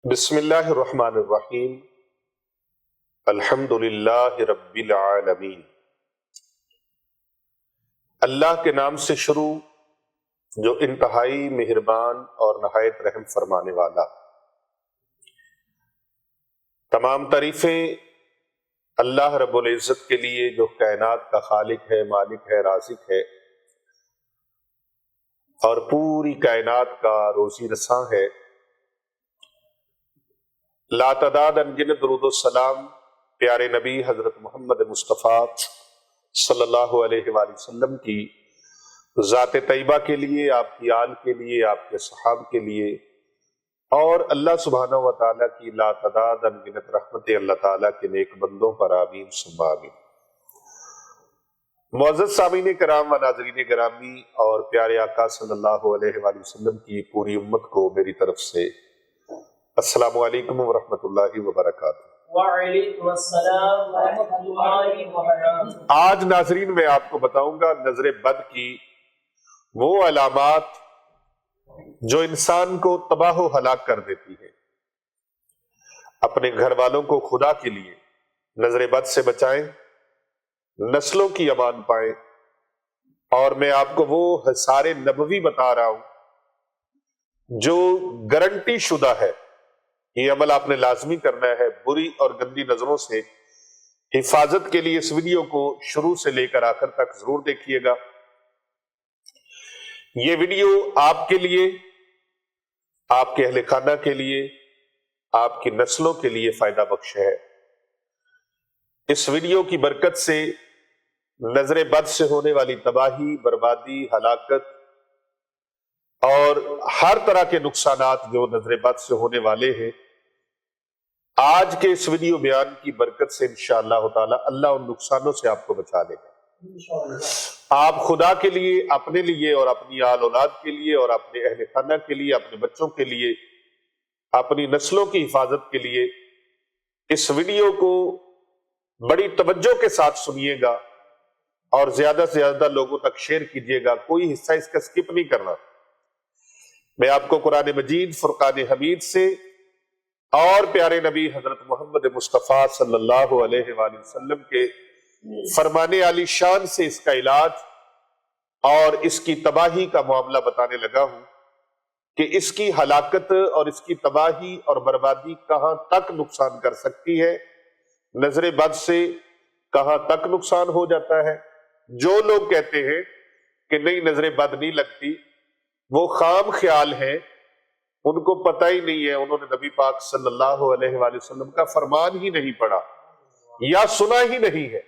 بسم اللہ الرحمن الرحیم۔ الحمد للہ رب العالمین۔ اللہ کے نام سے شروع جو انتہائی مہربان اور نہایت رحم فرمانے والا۔ تمام تعریفیں اللہ رب العزت کے لیے جو کائنات کا خالق ہے، مالک ہے، رازق ہے اور پوری کائنات کا روزی رساں ہے۔ لا تعداد انگنت درود و سلام پیارے نبی حضرت محمد مصطفیٰ صلی اللہ علیہ وآلہ وسلم کی ذات طیبہ کے لیے، آپ کی آل کے لیے، آپ کے صحاب کے لیے، اور اللہ سبحانہ و تعالیٰ کی لا تعداد انگنت رحمت اللہ تعالیٰ کے نیک بندوں پر آمین ثم آمین۔ معزز سامعین کرام و ناظرین گرامی اور پیارے آقا صلی اللہ علیہ وآلہ وسلم کی پوری امت کو میری طرف سے السلام علیکم ورحمۃ اللہ وبرکاتہ۔ وعلیکم السلام ورحمۃ اللہ وبرکاتہ۔ آج ناظرین میں آپ کو بتاؤں گا نظر بد کی وہ علامات جو انسان کو تباہ و ہلاک کر دیتی ہے۔ اپنے گھر والوں کو خدا کے لیے نظر بد سے بچائیں، نسلوں کی امان پائیں، اور میں آپ کو وہ حصار نبوی بتا رہا ہوں جو گارنٹی شدہ ہے۔ یہ عمل آپ نے لازمی کرنا ہے۔ بری اور گندی نظروں سے حفاظت کے لیے اس ویڈیو کو شروع سے لے کر آخر تک ضرور دیکھیے گا۔ یہ ویڈیو آپ کے لیے، آپ کے اہل خانہ کے لیے، آپ کی نسلوں کے لیے فائدہ بخش ہے۔ اس ویڈیو کی برکت سے نظر بد سے ہونے والی تباہی، بربادی، ہلاکت اور ہر طرح کے نقصانات جو نظر بد سے ہونے والے ہیں، آج کے اس ویڈیو بیان کی برکت سے انشاءاللہ تعالی اللہ ان نقصانوں سے آپ کو بچا لے گا۔ آپ خدا کے لیے، اپنے لیے اور اپنی آل اولاد کے لیے اور اپنے اہل خانہ کے لیے، اپنے بچوں کے لیے، اپنی نسلوں کی حفاظت کے لیے اس ویڈیو کو بڑی توجہ کے ساتھ سنیے گا اور زیادہ سے زیادہ لوگوں تک شیئر کیجیے گا۔ کوئی حصہ اس کا سکپ نہیں کرنا۔ میں آپ کو قرآن مجید فرقان حمید سے اور پیارے نبی حضرت محمد مصطفیٰ صلی اللہ علیہ وآلہ وسلم کے فرمانے عالی شان سے اس کا علاج اور اس کی تباہی کا معاملہ بتانے لگا ہوں کہ اس کی ہلاکت اور اس کی تباہی اور بربادی کہاں تک نقصان کر سکتی ہے، نظر بد سے کہاں تک نقصان ہو جاتا ہے۔ جو لوگ کہتے ہیں کہ نہیں نظر بد نہیں لگتی، وہ خام خیال ہیں، ان کو پتہ ہی نہیں ہے، انہوں نے نبی پاک صلی اللہ علیہ وآلہ وسلم کا فرمان ہی نہیں پڑھا یا سنا ہی نہیں ہے۔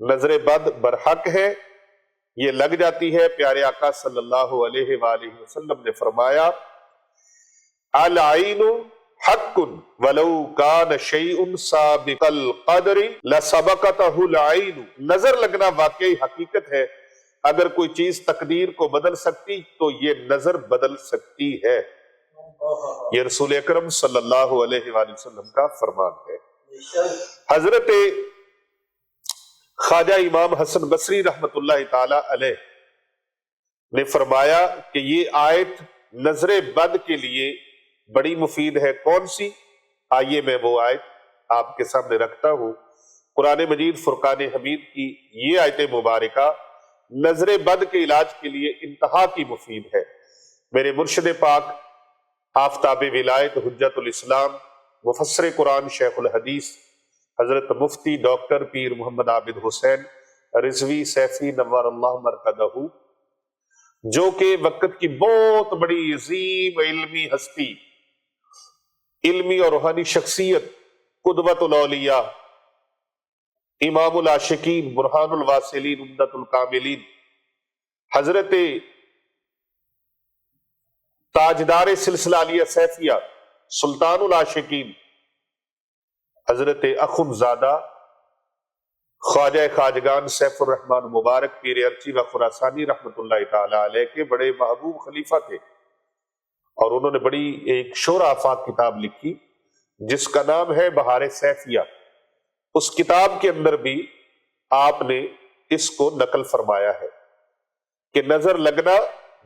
نظر بد برحق ہے، یہ لگ جاتی ہے۔ پیارے آقا صلی اللہ علیہ وآلہ وسلم نے فرمایا العین حق ولو کان شیء سابق القدر لسبقتہ العین۔ نظر لگنا واقعی حقیقت ہے۔ اگر کوئی چیز تقدیر کو بدل سکتی تو یہ نظر بدل سکتی ہے۔ یہ رسول اکرم صلی اللہ علیہ وآلہ وسلم کا فرمان ہے۔ حضرت خواجہ امام حسن بصری رحمت اللہ تعالی علیہ نے فرمایا کہ یہ آیت نظر بد کے لیے بڑی مفید ہے۔ کون سی؟ آئیے میں وہ آیت آپ کے سامنے رکھتا ہوں۔ قرآن مجید فرقان حمید کی یہ آیت مبارکہ نظر بد کے علاج کے لیے انتہا کی مفید ہے۔ میرے مرشد پاک آفتاب ولایت حجت الاسلام مفسر قرآن شیخ الحدیث حضرت مفتی ڈاکٹر پیر محمد عابد حسین رضوی سیفی نور اللہ مرکزہ، جو کہ وقت کی بہت بڑی عظیم علمی ہستی، علمی اور روحانی شخصیت، قدوۃ الاولیاء، امام العاشقین، برہان الواصلین، عمدۃ الکاملین، حضرت تاجدار سلسلہ علیہ سیفیہ، سلطان العاشقین، حضرت اخندزادہ خواجہ خواجگان سیف الرحمن مبارک پیر ارچی و خراسانی رحمت اللہ تعالی علیہ کے بڑے محبوب خلیفہ تھے، اور انہوں نے بڑی ایک شور آفاق کتاب لکھی جس کا نام ہے بہار سیفیہ۔ اس کتاب کے اندر بھی آپ نے اس کو نقل فرمایا ہے کہ نظر لگنا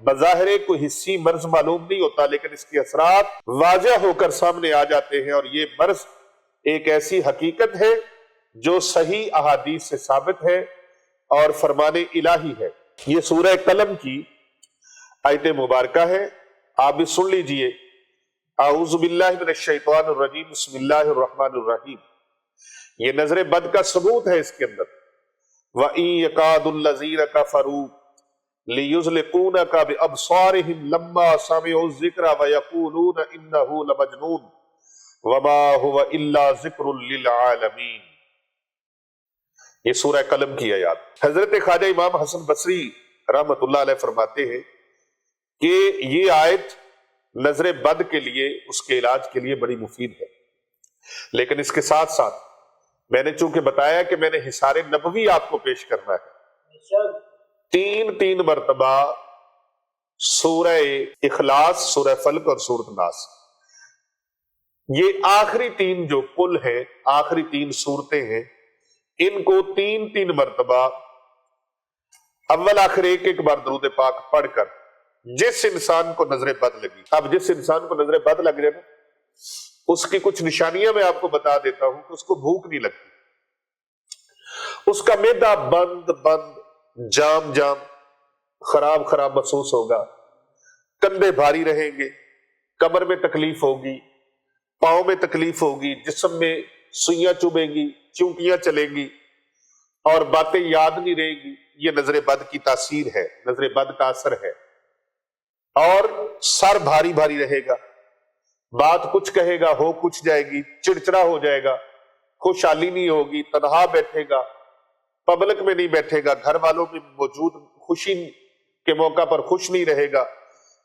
بظاہر کوئی حصی مرض معلوم نہیں ہوتا، لیکن اس کے اثرات واضح ہو کر سامنے آ جاتے ہیں، اور یہ مرض ایک ایسی حقیقت ہے جو صحیح احادیث سے ثابت ہے اور فرمان الہی ہے۔ یہ سورہ قلم کی آیت مبارکہ ہے، آپ بھی سن لیجئے۔ اعوذ باللہ من الشیطان الرجیم، بسم اللہ الرحمن الرحیم۔ یہ نظر بد کا ثبوت ہے اس کے اندر۔ وَإِن يَكَادُ الَّذِينَ كَفَرُوا لِيُزْلِقُونَكَ بِأَبْصَارِهِمْ لَمَّا سَمِعُوا الذِّكْرَ وَيَقُولُونَ إِنَّهُ لَمَجْنُونٌ وَمَا هُوَ إِلَّا ذِكْرٌ لِّلْعَالَمِينَ۔ یہ سورہ قلم کی آیات۔ حضرت خواجہ امام حسن بصری رحمۃ اللہ علیہ فرماتے ہیں کہ یہ آیت نظر بد کے لیے، اس کے علاج کے لیے بڑی مفید ہے، لیکن اس کے ساتھ ساتھ میں نے چونکہ بتایا کہ میں نے حصار نبوی آپ کو پیش کرنا ہے، تین مرتبہ سورہ اخلاص، سورہ فلق اور سورۃ الناس، یہ آخری تین جو کل ہیں، آخری تین صورتیں ہیں، ان کو تین مرتبہ اول آخر ایک بار درود پاک پڑھ کر جس انسان کو نظر بد لگی، اب جس انسان کو نظر بد لگ جائے نا، اس کی کچھ نشانیاں میں آپ کو بتا دیتا ہوں کہ اس کو بھوک نہیں لگتی، اس کا معدہ بند جام خراب محسوس ہوگا، کندھے بھاری رہیں گے، کمر میں تکلیف ہوگی، پاؤں میں تکلیف ہوگی، جسم میں سوئیاں چبھیں گی، چونکیاں چلیں گی اور باتیں یاد نہیں رہیں گی۔ یہ نظر بد کی تاثیر ہے، نظر بد کا اثر ہے۔ اور سر بھاری رہے گا، بات کچھ کہے گا ہو کچھ جائے گی، چڑچڑا ہو جائے گا، خوشحالی نہیں ہوگی، تنہا بیٹھے گا، پبلک میں نہیں بیٹھے گا، گھر والوں میں موجود خوشی کے موقع پر خوش نہیں رہے گا،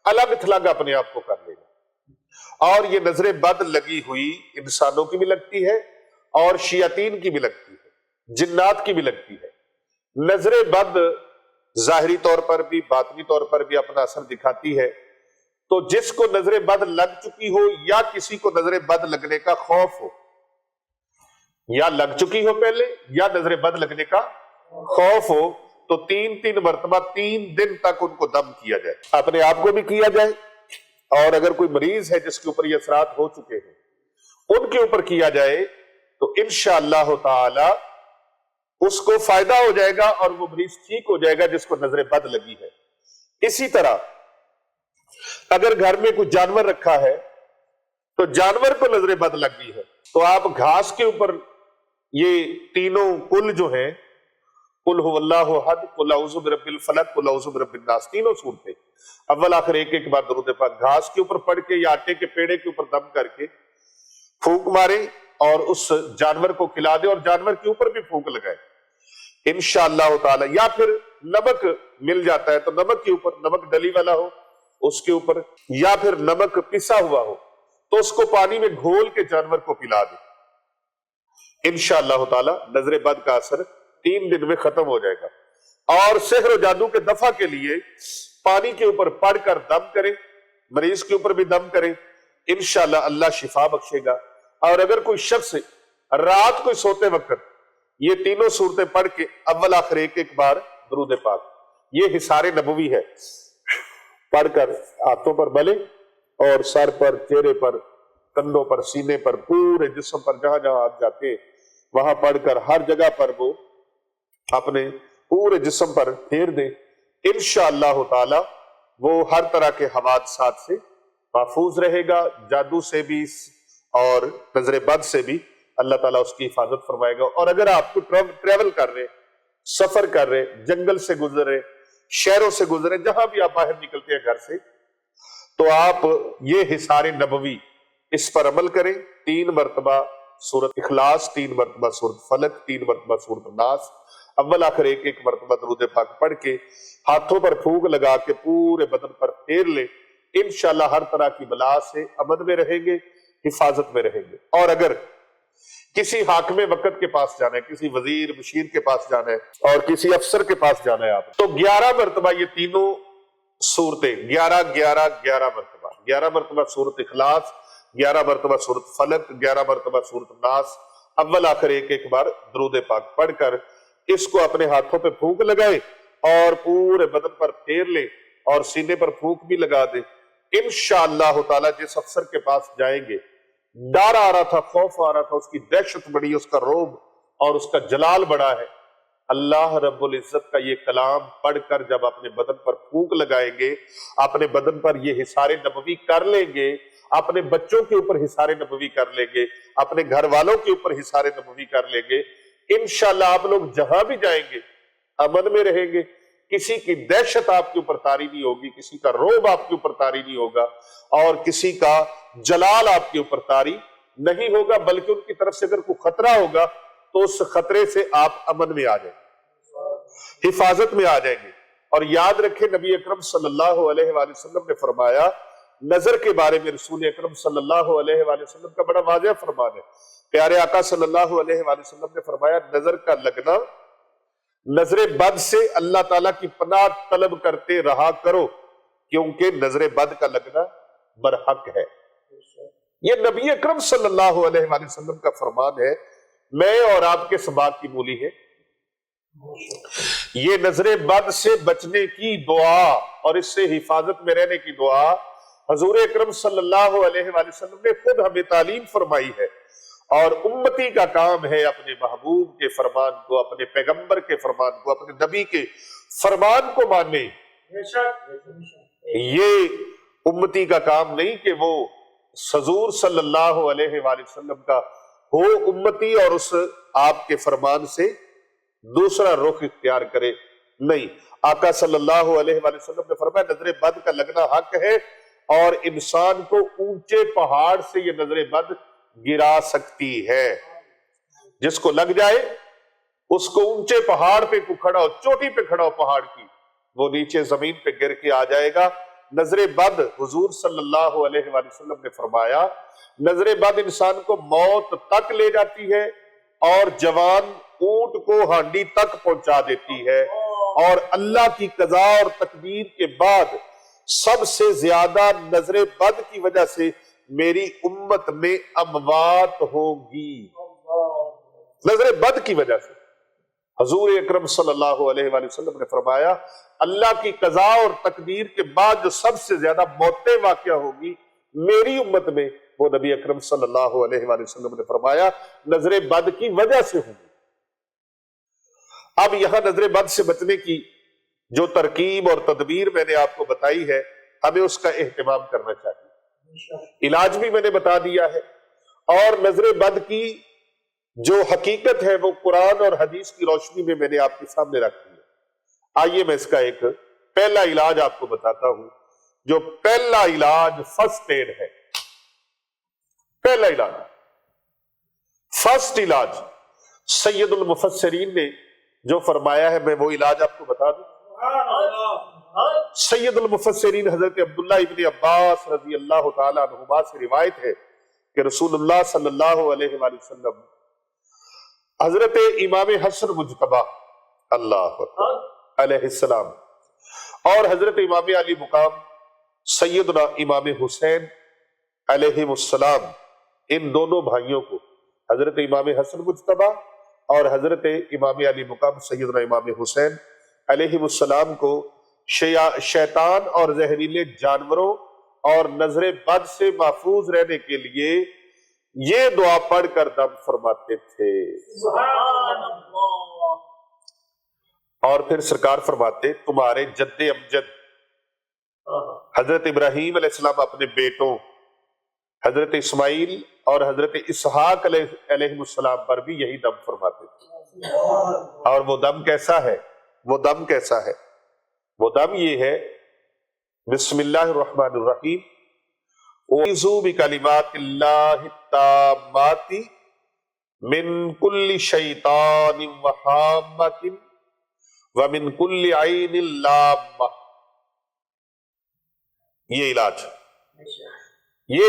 الگ تھلگ اپنے آپ کو کر لے گا۔ اور یہ نظر بد لگی ہوئی انسانوں کی بھی لگتی ہے اور شیاطین کی بھی لگتی ہے، جنات کی بھی لگتی ہے۔ نظر بد ظاہری طور پر بھی باطنی طور پر بھی اپنا اثر دکھاتی ہے، تو جس کو نظر بد لگ چکی ہو یا کسی کو نظر بد لگنے کا خوف ہو، یا لگ چکی ہو پہلے یا نظر بد لگنے کا خوف ہو، تو تین مرتبہ 3 دن تک ان کو دم کیا جائے، اپنے آپ کو بھی کیا جائے، اور اگر کوئی مریض ہے جس کے اوپر یہ اثرات ہو چکے ہیں ان کے اوپر کیا جائے، تو انشاءاللہ تعالی اس کو فائدہ ہو جائے گا اور وہ مریض ٹھیک ہو جائے گا جس کو نظر بد لگی ہے۔ اسی طرح اگر گھر میں کوئی جانور رکھا ہے تو جانور کو نظر بد لگی ہے، تو آپ گھاس کے اوپر یہ تینوں کل جو ہیں، قل هو اللہ احد، قل اعوذ برب الفلق، قل اعوذ برب الناس، تینوں صورتیں اول آخر ایک بار درود پاک گھاس کے اوپر پڑھ کے یا آٹے کے پیڑے کے اوپر دم کر کے پھونک مارے اور اس جانور کو کھلا دے، اور جانور کے اوپر بھی پھونک لگائے انشاءاللہ تعالی۔ یا پھر نمک مل جاتا ہے تو نمک کے اوپر، نمک ڈلی والا ہو اس کے اوپر، یا پھر نمک پسا ہوا ہو تو اس کو پانی میں گھول کے جانور کو پلا دے، انشاءاللہ تعالی نظر بد کا اثر 3 دن میں ختم ہو جائے گا۔ اور سحر و جادو کے دفع کے لیے پانی کے اوپر پڑھ کر دم کریں، مریض کے اوپر بھی دم کریں، انشاءاللہ اللہ شفا بخشے گا۔ اور اگر کوئی شخص رات کو سوتے وقت یہ تینوں صورتیں پڑھ کے اول آخر ایک بار درود پاک، یہ حصار نبوی ہے، پڑھ کر ہاتھوں پر ملے اور سر پر، چہرے پر، کندھوں پر، سینے پر، پورے جسم پر جہاں جہاں ہاتھ جاتے وہاں پڑھ کر ہر جگہ پر وہ اپنے پورے جسم پر پھیر دیں، انشاءاللہ تعالی وہ ہر طرح کے حوادثات سے محفوظ رہے گا، جادو سے بھی اور نظر بد سے بھی اللہ تعالیٰ اس کی حفاظت فرمائے گا۔ اور اگر آپ کو ٹریول کر رہے، سفر کر رہے، جنگل سے گزر رہے، شہروں سے گزرے، جہاں بھی آپ باہر نکلتے ہیں گھر سے، تو آپ یہ حصار نبوی اس پر عمل کریں، 3 مرتبہ سورۃ اخلاص، 3 مرتبہ سورۃ فلق، 3 مرتبہ سورۃ الناس، اول آخر ایک مرتبہ درود پاک پڑھ کے ہاتھوں پر پھونک لگا کے پورے بدن پر پھیر لیں، انشاءاللہ ہر طرح کی بلا سے امن میں رہیں گے، حفاظت میں رہیں گے۔ اور اگر کسی حاکم وقت کے پاس جانا ہے، کسی وزیر مشیر کے پاس جانا ہے اور کسی افسر کے پاس جانا ہے آپ، تو 11 مرتبہ یہ تینوں صورتیں، 11 مرتبہ، 11 مرتبہ سورۃ اخلاص، 11 مرتبہ سورۃ فلق، 11 مرتبہ سورۃ الناس، اول آخر ایک بار درود پاک پڑھ کر اس کو اپنے ہاتھوں پہ پھونک لگائے اور پورے بدن پر پھیر لے، اور سینے پر پھونک بھی لگا دیں، انشاءاللہ تعالی جس افسر کے پاس جائیں گے، ڈر آ رہا تھا، خوف آ رہا تھا، اس کی دہشت بڑی، اس کا رعب اور اس کا جلال بڑا ہے، اللہ رب العزت کا یہ کلام پڑھ کر جب اپنے بدن پر پھونک لگائیں گے، اپنے بدن پر یہ حصار نبوی کر لیں گے، اپنے بچوں کے اوپر حصار نبوی کر لیں گے، اپنے گھر والوں کے اوپر حصار نبوی کر لیں گے، انشاءاللہ آپ لوگ جہاں بھی جائیں گے امن میں رہیں گے، کسی کی دہشت آپ کے اوپر طاری نہیں ہوگی، کسی کا رعب آپ کے اوپر طاری نہیں ہوگا، اور کسی کا جلال آپ کے اوپر طاری نہیں ہوگا، بلکہ ان کی طرف سے اگر کوئی خطرہ ہوگا تو اس خطرے سے آپ امن میں آ جائیں گے، حفاظت میں آ جائیں گے۔ اور یاد رکھیں نبی اکرم صلی اللہ علیہ وآلہ وسلم نے فرمایا، نظر کے بارے میں رسول اکرم صلی اللہ علیہ وآلہ وسلم کا بڑا واضح فرمان ہے، پیارے آقا صلی اللہ علیہ وآلہ وسلم نے فرمایا، نظر کا لگنا، نظر بد سے اللہ تعالیٰ کی پناہ طلب کرتے رہا کرو، کیونکہ نظر بد کا لگنا برحق ہے۔ یہ نبی اکرم صلی اللہ علیہ وآلہ وسلم کا فرمان ہے، میں اور آپ کے سباق کی مولی ہے۔ یہ نظر بد سے بچنے کی دعا اور اس سے حفاظت میں رہنے کی دعا حضور اکرم صلی اللہ علیہ وآلہ وسلم نے خود ہمیں تعلیم فرمائی ہے، اور امتی کا کام ہے اپنے محبوب کے فرمان کو، اپنے پیغمبر کے فرمان کو، اپنے نبی کے فرمان کو ماننے۔ یہ امتی کا کام نہیں کہ وہ حضور صلی اللہ علیہ وآلہ وسلم کا ہو امتی اور اس آپ کے فرمان سے دوسرا رخ اختیار کرے، نہیں، آقا صلی اللہ علیہ وآلہ وسلم نے فرمایا نظر بد کا لگنا حق ہے، اور انسان کو اونچے پہاڑ سے یہ نظر بد گرا سکتی ہے، جس کو لگ جائے اس کو اونچے پہاڑ پہ کو کھڑا ہو، چوٹی پہ کھڑا ہو پہاڑ کی، وہ نیچے زمین پہ گر کے آ جائے گا۔ نظر بد حضور صلی اللہ علیہ وآلہ وسلم نے فرمایا نظر بد انسان کو موت تک لے جاتی ہے، اور جوان اونٹ کو ہانڈی تک پہنچا دیتی ہے، اور اللہ کی قضا اور تقدیر کے بعد سب سے زیادہ نظر بد کی وجہ سے میری امت میں اموات ہوگی، نظر بد کی وجہ سے۔ حضور اکرم صلی اللہ علیہ وآلہ وسلم نے فرمایا اللہ کی قضا اور تقدیر کے بعد جو سب سے زیادہ موتیں واقع ہوگی میری امت میں، وہ نبی اکرم صلی اللہ علیہ وآلہ وسلم نے فرمایا نظر بد کی وجہ سے ہوگی۔ اب یہاں نظر بد سے بچنے کی جو ترکیب اور تدبیر میں نے آپ کو بتائی ہے، ہمیں اس کا اہتمام کرنا چاہیے۔ علاج بھی میں نے بتا دیا ہے، اور نظر بد کی جو حقیقت ہے وہ قرآن اور حدیث کی روشنی میں نے آپ کے سامنے رکھ دی ہے۔ آئیے میں اس کا ایک پہلا علاج آپ کو بتاتا ہوں، جو پہلا علاج فرسٹ ایڈ ہے۔ پہلا علاج، فرسٹ علاج سید المفسرین نے جو فرمایا ہے، میں وہ علاج آپ کو بتا دوں۔ سید المفسرین حضرت عبداللہ ابن عباس رضی اللہ تعالی عنہما سے روایت ہے کہ رسول اللہ صلی اللہ علیہ وآلہ وسلم حضرت امام حسن مجتبی اللہ علیہ السلام اور حضرت امام علی مقام سیدنا امام حسین علیہ السلام، ان دونوں بھائیوں کو، حضرت امام حسن مجتبی اور حضرت امام علی مقام سیدنا امام حسین علیہ السلام کو شیطان اور زہریلے جانوروں اور نظر بد سے محفوظ رہنے کے لیے یہ دعا پڑھ کر دم فرماتے تھے۔ سبحان اللہ۔ اور پھر سرکار فرماتے تمہارے جد امجد حضرت ابراہیم علیہ السلام اپنے بیٹوں حضرت اسماعیل اور حضرت اسحاق علیہ السلام پر بھی یہی دم فرماتے تھے۔ اور وہ دم کیسا ہے؟ وہ دم کیسا ہے؟ وہ دم یہ ہے، بسم اللہ الرحمن الرحیم، وَأَعُوذُ بِكَلِمَاتِ اللَّهِ التَّامَّاتِ مِن كُلِّ شَيْطَانٍ وَهَامَّةٍ وَمِن كُلِّ عَيْنٍ لَامَّةٍ۔ یہ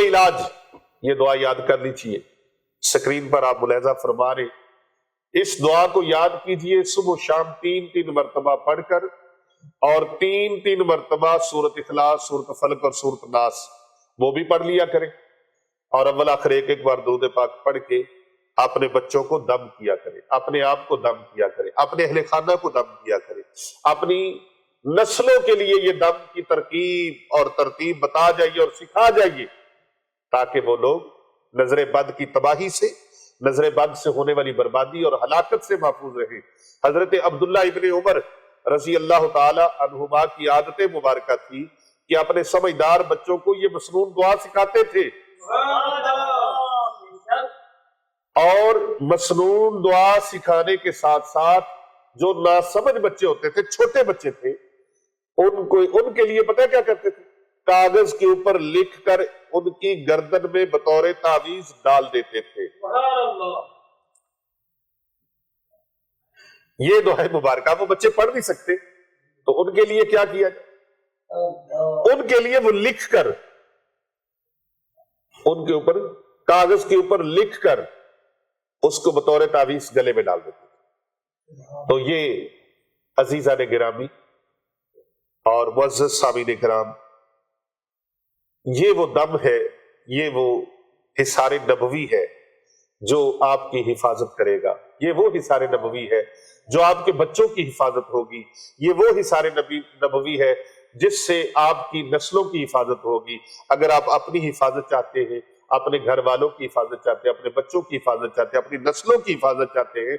علاج، یہ دعا یاد کر لیجیے، سکرین پر آپ ملاحظہ فرما رہے، اس دعا کو یاد کیجئے، صبح و شام 3 مرتبہ پڑھ کر، اور 3 مرتبہ سورۃ اخلاص، سورۃ فلق اور سورۃ ناس وہ بھی پڑھ لیا کریں، اور اول آخر ایک بار درود پاک پڑھ کے اپنے بچوں کو دم کیا کرے، اپنے آپ کو دم کیا کرے، اپنے اہل خانہ کو دم کیا کرے، اپنی نسلوں کے لیے یہ دم کی ترکیب اور ترتیب بتا جائیے اور سکھا جائیے، تاکہ وہ لوگ نظر بد کی تباہی سے، نظر بد سے ہونے والی بربادی اور ہلاکت سے محفوظ رہیں۔ حضرت عبداللہ ابن عمر رضی اللہ تعالی عنہما کی عادت مبارکہ تھی کہ اپنے سمجھدار بچوں کو یہ مسنون دعا سکھاتے تھے، اور مسنون دعا سکھانے کے ساتھ ساتھ جو ناسمجھ بچے ہوتے تھے، چھوٹے بچے تھے، ان کے لیے پتہ کیا کرتے تھے؟ کاغذ کے اوپر لکھ کر ان کی گردن میں بطور تعویذ ڈال دیتے تھے۔ یہ دعا مبارکہ وہ بچے پڑھ نہیں سکتے، تو ان کے لیے کیا کیا جائے؟ ان کے لیے وہ لکھ کر، ان کے اوپر کاغذ کے اوپر لکھ کر اس کو بطور تعویذ گلے میں ڈال دیتے تھے۔ تو یہ عزیزان گرامی اور معزز سامعین کرام، یہ وہ دم ہے، یہ وہ حصار نبوی ہے جو آپ کی حفاظت کرے گا، یہ وہ حصار نبوی ہے جو آپ کے بچوں کی حفاظت ہوگی، یہ وہ حصار نبوی ہے جس سے آپ کی نسلوں کی حفاظت ہوگی۔ اگر آپ اپنی حفاظت چاہتے ہیں، اپنے گھر والوں کی حفاظت چاہتے ہیں، اپنے بچوں کی حفاظت چاہتے ہیں، اپنی نسلوں کی حفاظت چاہتے ہیں،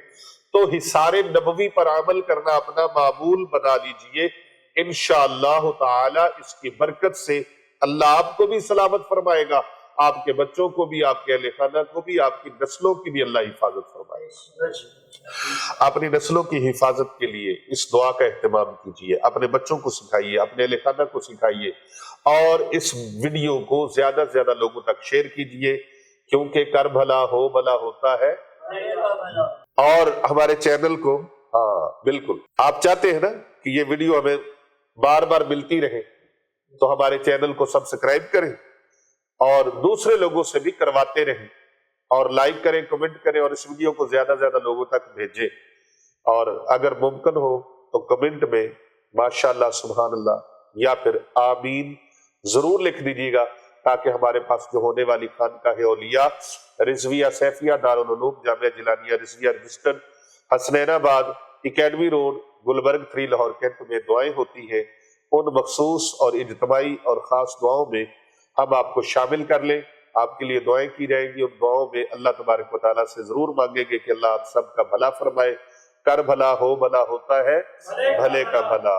تو حصار نبوی پر عمل کرنا اپنا معمول بنا لیجئے۔ انشاءاللہ تعالی اس کی برکت سے اللہ آپ کو بھی سلامت فرمائے گا، آپ کے بچوں کو بھی، آپ کے اہل خانہ کو بھی، آپ کی نسلوں کی بھی اللہ حفاظت فرمائے گا۔ اپنی نسلوں کی حفاظت کے لیے اس دعا کا اہتمام کیجئے، اپنے بچوں کو سکھائیے، اپنے اہل خانہ کو سکھائیے، اور اس ویڈیو کو زیادہ سے زیادہ لوگوں تک شیئر کیجئے، کیونکہ کر بھلا ہو بھلا ہوتا ہے۔ اور ہمارے چینل کو، بالکل آپ چاہتے ہیں نا کہ یہ ویڈیو ہمیں بار بار ملتی رہے، تو ہمارے چینل کو سبسکرائب کریں اور دوسرے لوگوں سے بھی کرواتے رہیں، اور لائک کریں، کمنٹ کریں، اور اس ویڈیو کو زیادہ زیادہ لوگوں تک بھیجیں۔ اور اگر ممکن ہو تو کمنٹ میں ماشاءاللہ، سبحان اللہ یا پھر آمین ضرور لکھ دیجیے گا، تاکہ ہمارے پاس جو ہونے والی خانقاہ اولیاء رضویہ سیفیہ دارالعلوم جامعہ جلانیہ رضویہ registered Hasnainabad academy road Gulberg 3 Lahore cantt میں دعائیں ہوتی ہیں، ان مخصوص اور اجتماعی اور خاص دعاؤں میں ہم آپ کو شامل کر لیں۔ آپ کے لیے دعائیں کی جائیں گی، ان دعاؤں میں اللہ تبارک و تعالیٰ سے ضرور مانگیں گے کہ اللہ آپ سب کا بھلا فرمائے۔ کر بھلا ہو بھلا ہوتا ہے، بھلے کا بھلا۔